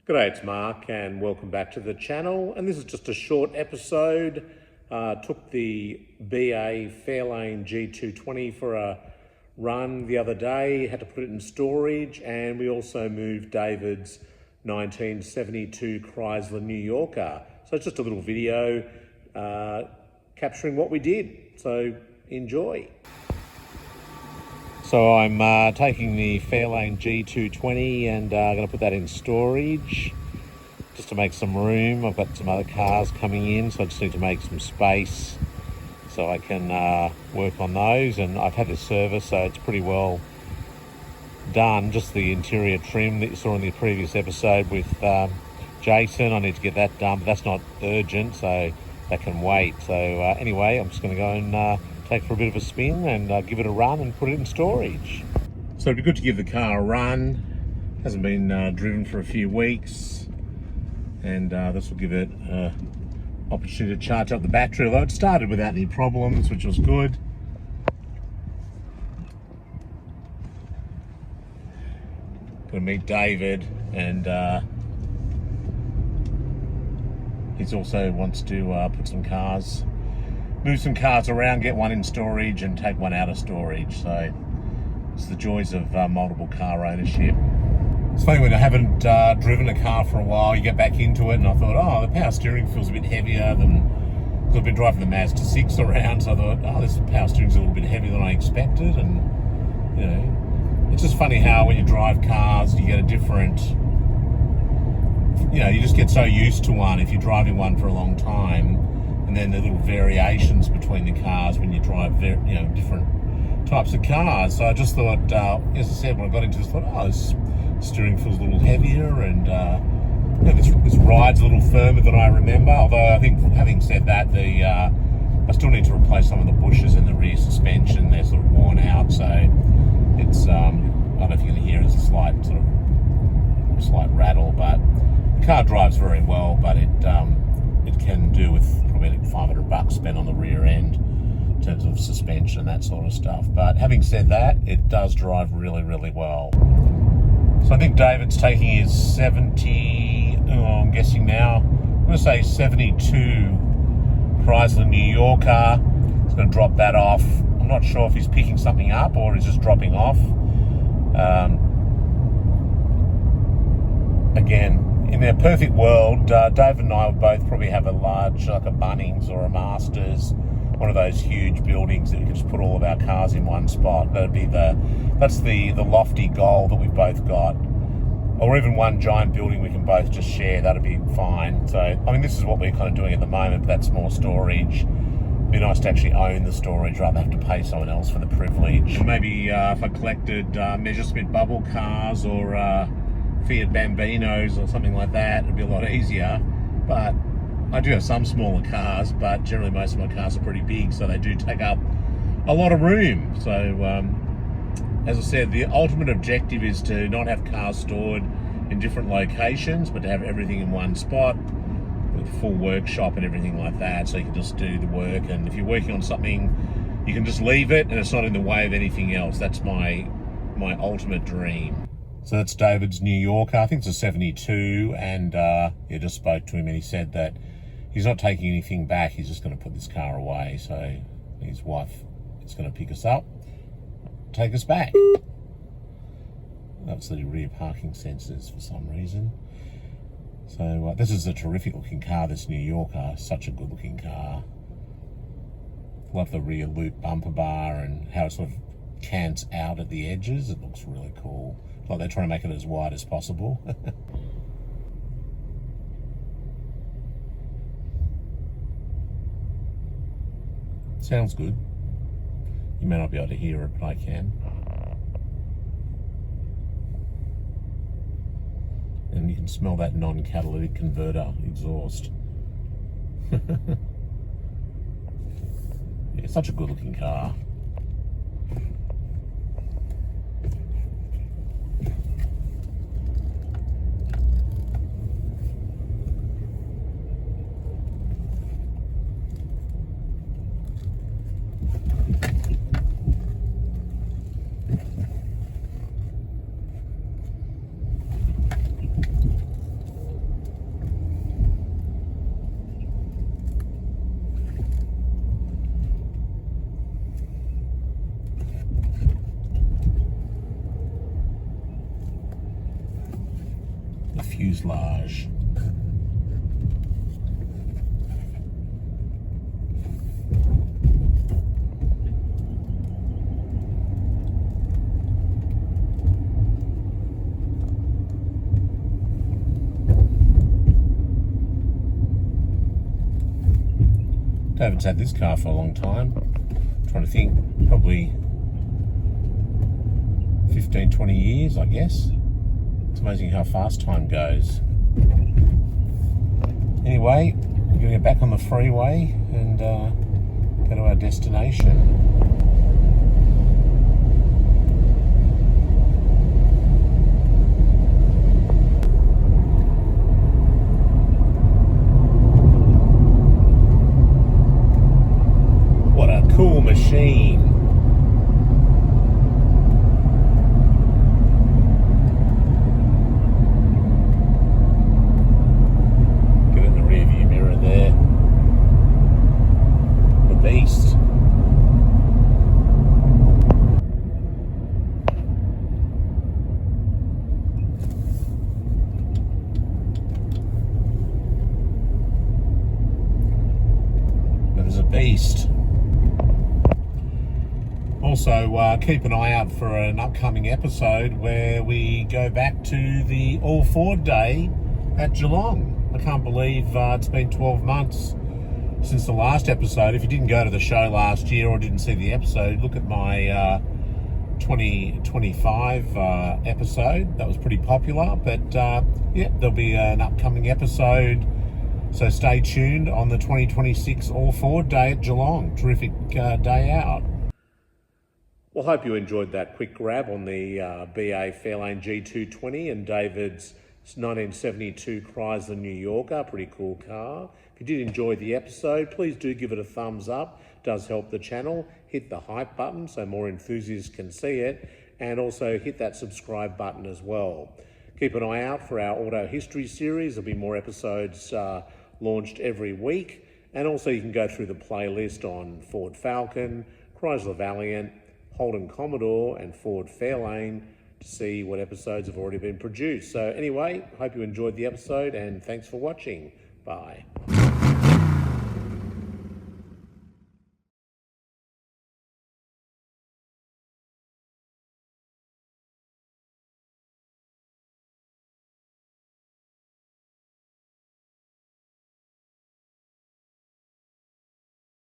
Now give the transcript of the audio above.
G'day, it's Mark and welcome back to the channel. And this is just a short episode. Took the Behr Fairlane G220 for a run the other day, had to put it in storage, and we also moved David's 1972 Chrysler New Yorker. So it's just a little video capturing what we did. So enjoy. So I'm taking the Fairlane G220 and going to put that in storage just to make some room. I've got some other cars coming in, so I just need to make some space so I can work on those. And I've had this service, so it's pretty well done. Just the interior trim that you saw in the previous episode with Jason, I need to get that done, but that's not urgent, so that can wait. So anyway, I'm just going to go and take it for a bit of a spin and give it a run and put it in storage. So it'd be good to give the car a run. Hasn't been driven for a few weeks, and this will give it an opportunity to charge up the battery, although it started without any problems, which was good. Gonna meet David, and he also wants to put some cars, move some cars around, get one in storage and take one out of storage. So it's the joys of multiple car ownership. It's funny, when I haven't driven a car for a while, you get back into it, and I thought, oh, the power steering feels a bit heavier than, because I've been driving the Mazda 6 around, so I thought, oh, this power steering's a little bit heavier than I expected. And you know, it's just funny how when you drive cars, you get a different, you know, you just get so used to one if you're driving one for a long time. And then the little variations between the cars when you drive, different types of cars. So I just thought, as I said, when I got into this, I thought, oh, this steering feels a little heavier, and this ride's a little firmer than I remember. Although I think, having said that, I still need to replace some of the bushes in the rear suspension. They're sort of worn out, so it's I don't know if you can hear it, it's a slight rattle, but the car drives very well. But it can do with probably $500 spent on the rear end in terms of suspension and that sort of stuff. But having said that, it does drive really, really well. So I think David's taking his 70, I'm guessing now, I'm going to say 72 Chrysler New Yorker. He's going to drop that off. I'm not sure if he's picking something up or he's just dropping off. Again, in their perfect world, David and I would both probably have a large, like a Bunnings or a Masters, one of those huge buildings that we could just put all of our cars in one spot. That's the lofty goal that we've both got. Or even one giant building we can both just share, that'd be fine. So, I mean, this is what we're kind of doing at the moment, but that's more storage. It'd be nice to actually own the storage rather than have to pay someone else for the privilege. Maybe if I collected Messerschmitt bubble cars or Fiat Bambinos or something like that, it'd be a lot easier. But I do have some smaller cars, but generally most of my cars are pretty big, so they do take up a lot of room. So as I said, the ultimate objective is to not have cars stored in different locations, but to have everything in one spot with full workshop and everything like that, so you can just do the work. And if you're working on something, you can just leave it and it's not in the way of anything else. That's my ultimate dream. So that's David's New Yorker. I think it's a 72, and you just spoke to him and he said that he's not taking anything back. He's just going to put this car away. So his wife is going to pick us up, take us back. That's the rear parking sensors for some reason. So this is a terrific looking car, this New Yorker. Such a good looking car. Love the rear loop bumper bar and how it sort of cants out at the edges. It looks really cool. Like they're trying to make it as wide as possible. Sounds good. You may not be able to hear it, but I can. And you can smell that non-catalytic converter exhaust. Yeah, such a good looking car. fuselage. David's had this car for a long time. I'm trying to think, probably 15, 20 years, I guess. It's amazing how fast time goes. Anyway, we're going to get back on the freeway and go to our destination. What a cool machine. Get in the rear view mirror there. The beast. There's a beast. Also, keep an eye out for an upcoming episode where we go back to the All Ford Day at Geelong. I can't believe it's been 12 months since the last episode. If you didn't go to the show last year or didn't see the episode, look at my 2025 episode. That was pretty popular, but yeah, there'll be an upcoming episode. So stay tuned on the 2026 All Ford Day at Geelong. Terrific day out. Well, hope you enjoyed that quick grab on the Behr Fairlane G220 and David's 1972 Chrysler New Yorker. Pretty cool car. If you did enjoy the episode, please do give it a thumbs up. It does help the channel. Hit the hype button so more enthusiasts can see it. And also hit that subscribe button as well. Keep an eye out for our Auto History series. There'll be more episodes launched every week. And also you can go through the playlist on Ford Falcon, Chrysler Valiant, Holden Commodore and Ford Fairlane to see what episodes have already been produced. So anyway, hope you enjoyed the episode and thanks for watching. Bye.